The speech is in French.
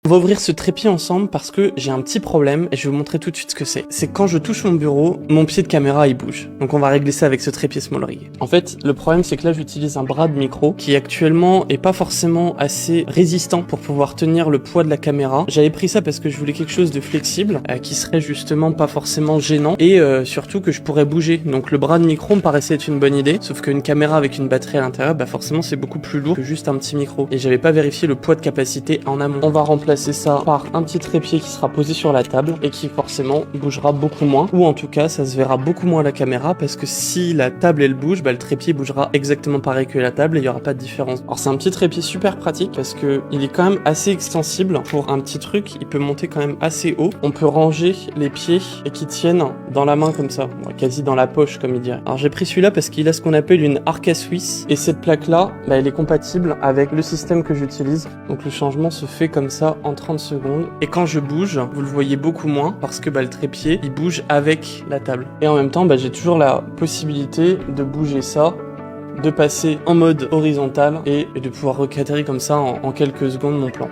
On va ouvrir ce trépied ensemble parce que j'ai un petit problème et je vais vous montrer tout de suite ce que c'est. C'est quand je touche mon bureau, mon pied de caméra il bouge. Donc on va régler ça avec ce trépied Small Rig. En fait, le problème c'est que là j'utilise un bras de micro qui actuellement est pas forcément assez résistant pour pouvoir tenir le poids de la caméra. J'avais pris ça parce que je voulais quelque chose de flexible qui serait justement pas forcément gênant et surtout que je pourrais bouger. Donc le bras de micro me paraissait être une bonne idée, sauf qu'une caméra avec une batterie à l'intérieur, bah forcément c'est beaucoup plus lourd que juste un petit micro. Et j'avais pas vérifié le poids de capacité en amont. On va remplacer ça par un petit trépied qui sera posé sur la table et qui forcément bougera beaucoup moins, ou en tout cas ça se verra beaucoup moins à la caméra parce que si la table elle bouge, bah le trépied bougera exactement pareil que la table et il n'y aura pas de différence. Alors c'est un petit trépied super pratique parce que il est quand même assez extensible. Pour un petit truc, il peut monter quand même assez haut. On peut ranger les pieds et qui tiennent dans la main comme ça, quasi dans la poche comme il dirait. Alors j'ai pris celui-là parce qu'il a ce qu'on appelle une arca suisse et cette plaque là, bah, elle est compatible avec le système que j'utilise. Donc le changement se fait comme ça en 30 secondes. Et quand je bouge, vous le voyez beaucoup moins parce que bah, le trépied, il bouge avec la table. Et en même temps, bah, j'ai toujours la possibilité de bouger ça, de passer en mode horizontal et de pouvoir recadrer comme ça en quelques secondes mon plan.